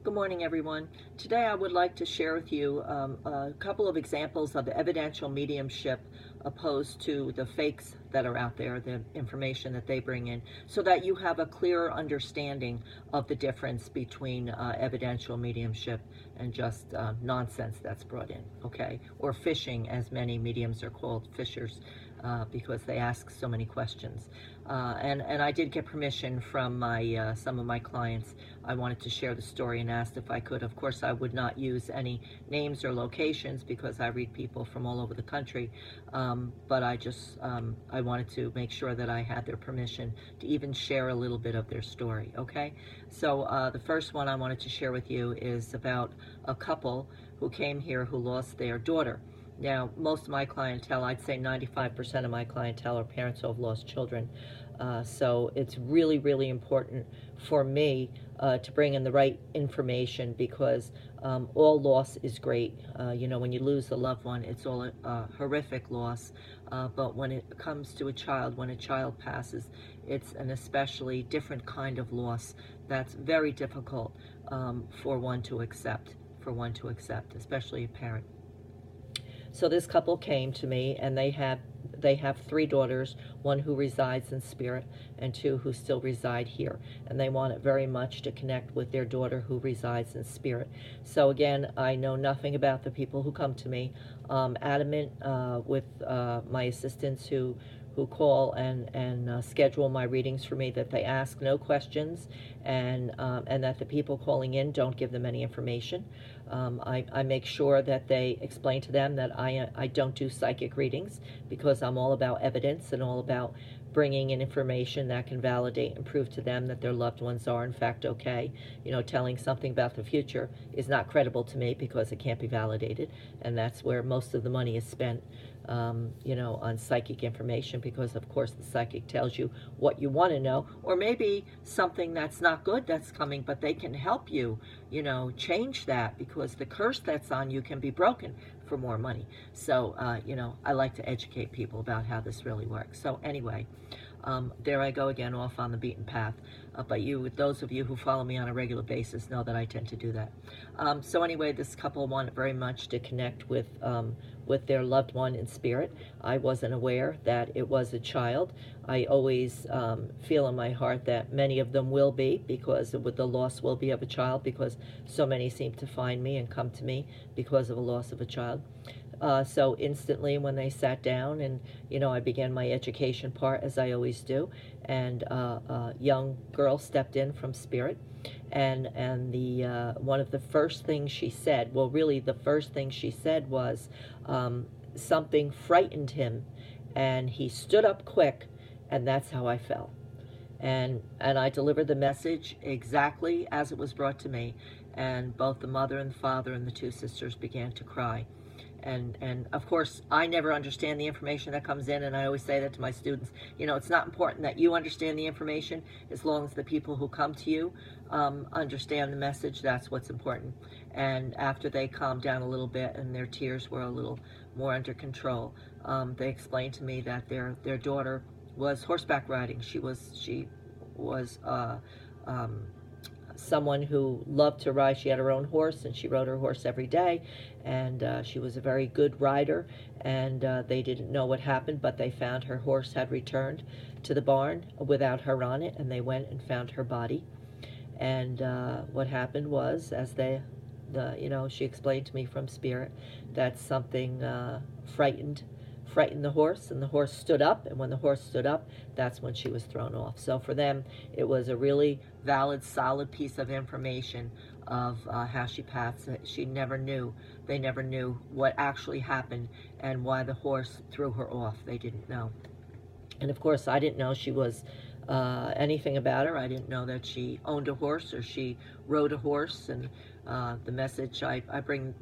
Good morning, everyone. Today I would like to share with you a couple of examples of the evidential mediumship opposed to the fakes that are out there, the information that they bring in, so that you have a clearer understanding of the difference between evidential mediumship and just nonsense that's brought in, okay? Or fishing, as many mediums are called, fishers, because they ask so many questions. And I did get permission from my some of my clients. I wanted to share the story and asked if I could. Of course, I would not use any names or locations because I read people from all over the country. But I wanted to make sure that I had their permission to even share a little bit of their story, okay? So the first one I wanted to share with you is about a couple who came here who lost their daughter. Now, most of my clientele, I'd say 95% of my clientele are parents who have lost children. So it's really, really important for me to bring in the right information because all loss is great. When you lose a loved one, it's all a horrific loss. But when it comes to a child, when a child passes, it's an especially different kind of loss that's very difficult for one to accept, especially a parent. So this couple came to me, and they have 3 daughters, one who resides in spirit and 2 who still reside here. And they wanted very much to connect with their daughter who resides in spirit. So again, I know nothing about the people who come to me. Adamant with my assistants who call and schedule my readings for me, that they ask no questions, and that the people calling in don't give them any information. I make sure that they explain to them that I don't do psychic readings because I'm all about evidence and all about bringing in information that can validate and prove to them that their loved ones are in fact okay. Telling something about the future is not credible to me because it can't be validated, and that's where most of the money is spent, on psychic information, because of course the psychic tells you what you want to know, or maybe something that's not good that's coming, but they can help you, change that, because the curse that's on you can be broken for more money. So, I like to educate people about how this really works. So anyway, there I go again, off on the beaten path. But those of you who follow me on a regular basis know that I tend to do that. So anyway, this couple wanted very much to connect with their loved one in spirit. I wasn't aware that it was a child. I always feel in my heart that many of them will be, because the loss will be of a child, because so many seem to find me and come to me because of a loss of a child. So instantly when they sat down, and I began my education part, as I always do, and a young girl stepped in from spirit, and the one of the first things she said, well, really the first thing she said was something frightened him, and he stood up quick, and that's how I fell. And I delivered the message exactly as it was brought to me, and both the mother and the father and the 2 sisters began to cry. And of course, I never understand the information that comes in, and I always say that to my students. It's not important that you understand the information, as long as the people who come to you understand the message. That's what's important. And after they calmed down a little bit and their tears were a little more under control, they explained to me that their daughter was horseback riding. She was someone who loved to ride. She had her own horse, and she rode her horse every day, and she was a very good rider, and they didn't know what happened, but they found her horse had returned to the barn without her on it, and they went and found her body. And what happened was, as she explained to me from spirit, that something frightened the horse, and the horse stood up, and when the horse stood up, that's when she was thrown off. So for them, it was a really valid, solid piece of information of how she passed. They never knew what actually happened and why the horse threw her off. They didn't know. And of course, I didn't know she was anything about her. I didn't know that she owned a horse or she rode a horse. And the message I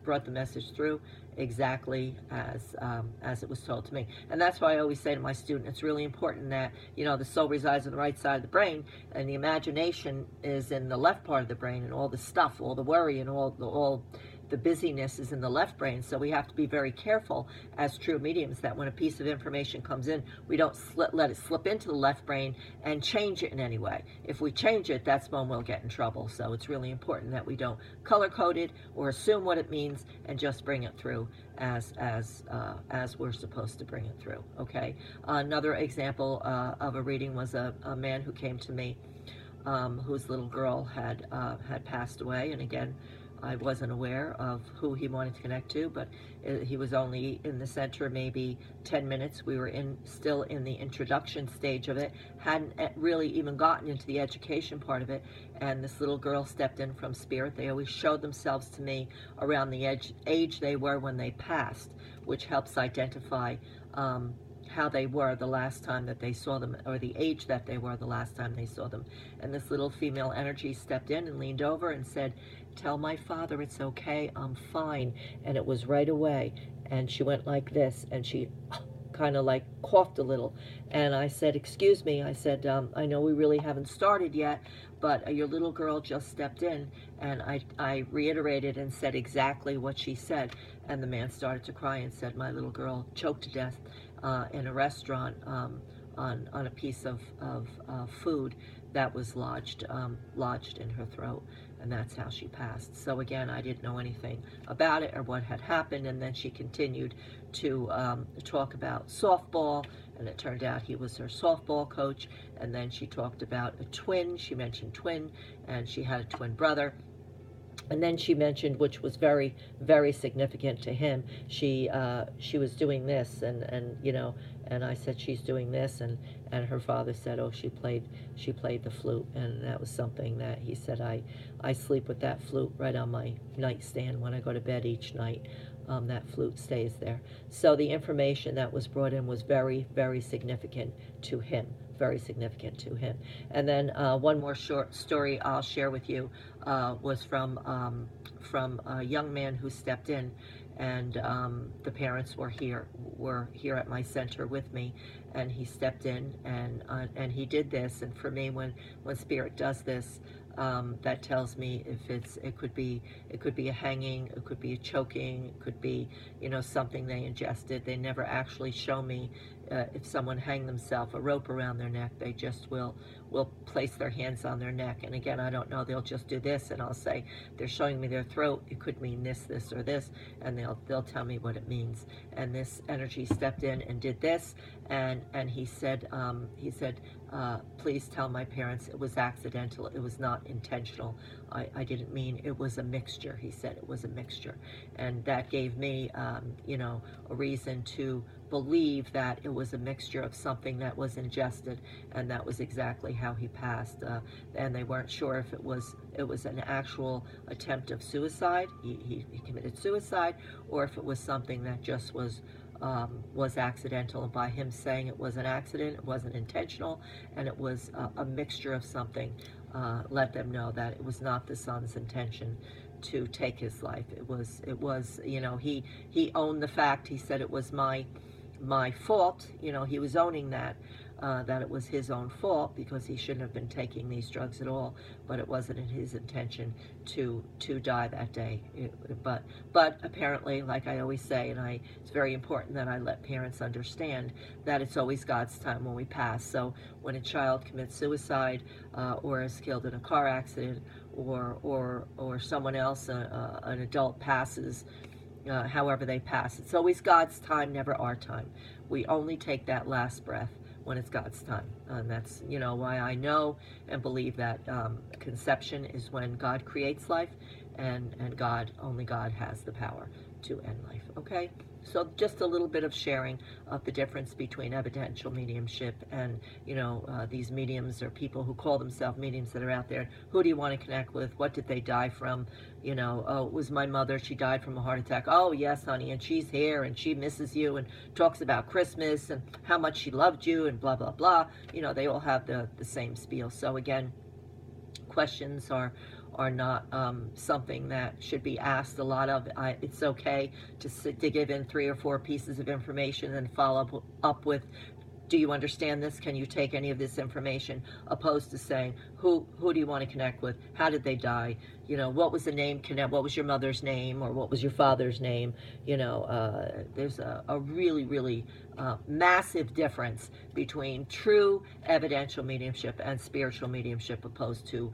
brought the message through exactly as it was told to me. And that's why I always say to my student, it's really important that the soul resides on the right side of the brain, and the imagination is in the left part of the brain, and all the stuff, all the worry, and all the busyness is in the left brain. So we have to be very careful as true mediums that when a piece of information comes in, we don't let it slip into the left brain and change it in any way. If we change it, that's when we'll get in trouble. So it's really important that we don't color code it or assume what it means and just bring it through as we're supposed to bring it through. Okay. Another example of a reading was a man who came to me whose little girl had passed away, and again, I wasn't aware of who he wanted to connect to, but he was only in the center maybe 10 minutes. We were still in the introduction stage of it, hadn't really even gotten into the education part of it, and this little girl stepped in from spirit. They always showed themselves to me around the age they were when they passed, which helps identify how they were the last time that they saw them, or the age that they were the last time they saw them. And this little female energy stepped in and leaned over and said, "Tell my father it's okay, I'm fine." And it was right away. And she went like this, and she kind of like coughed a little. And I said, "Excuse me," I said, "I know we really haven't started yet, but your little girl just stepped in." And I reiterated and said exactly what she said. And the man started to cry and said, "My little girl choked to death in a restaurant on a piece of food that was lodged in her throat, and that's how she passed." So again, I didn't know anything about it or what had happened, and then she continued to talk about softball, and it turned out he was her softball coach. And then she talked about a twin. She mentioned twin, and she had a twin brother. And then she mentioned, which was very, very significant to him, she was doing this, and you know, and I said, "She's doing this," and her father said, "Oh, she played the flute," and that was something that he said, I sleep with that flute right on my nightstand when I go to bed each night. That flute stays there. So the information that was brought in was very, very significant to him. Very significant to him. And then one more short story I'll share with you was from a young man who stepped in, and the parents were here at my center with me, and he stepped in and he did this. And for me, when spirit does this, that tells me if it could be a hanging, it could be a choking, it could be, you know, something they ingested. They never actually show me if someone hanged themselves, a rope around their neck. They just will place their hands on their neck. And again, I don't know, they'll just do this, and I'll say, "They're showing me their throat. It could mean this, or this," and they'll tell me what it means. And this energy stepped in and did this, and he said, "Please tell my parents it was accidental. It was not intentional. I didn't mean it was a mixture." He said it was a mixture, and that gave me, you know, a reason to believe that it was a mixture of something that was ingested, and that was exactly how he passed. And they weren't sure if it was an actual attempt of suicide. He committed suicide, or if it was something that just was accidental. And by him saying it was an accident, it wasn't intentional, and it was a mixture of something, let them know that it was not the son's intention to take his life. It was, you know, he owned the fact. He said it was my fault. You know, he was owning that it was his own fault, because he shouldn't have been taking these drugs at all, but it wasn't in his intention to die that day. But apparently, like I always say, and it's very important that I let parents understand that it's always God's time when we pass. So when a child commits suicide or is killed in a car accident, or someone else, an adult, passes, however they pass, it's always God's time, never our time. We only take that last breath when it's God's time. And that's, you know, why I know and believe that conception is when God creates life, and only God has the power to end life. Okay? So just a little bit of sharing of the difference between evidential mediumship and, you know, these mediums or people who call themselves mediums that are out there. Who do you want to connect with? What did they die from? You know, "Oh, it was my mother. She died from a heart attack." "Oh, yes, honey, and she's here, and she misses you, and talks about Christmas, and how much she loved you, and blah, blah, blah." You know, they all have the same spiel. So again, questions are not something that should be asked a lot of. It's okay to give in 3 or 4 pieces of information and follow up with Do you understand this? Can you take any of this information? Opposed to saying, who do you want to connect with? How did they die? You know, what was the name? What was your mother's name, or what was your father's name? You know, there's a really, really massive difference between true evidential mediumship and spiritual mediumship, opposed to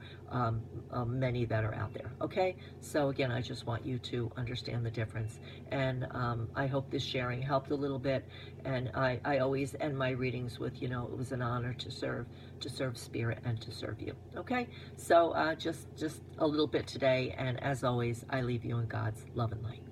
many that are out there. Okay, so again, I just want you to understand the difference, and I hope this sharing helped a little bit. And I always end my readings with, you know, it was an honor to serve spirit and to serve you. Okay, so just a little bit today, and as always, I leave you in God's love and light.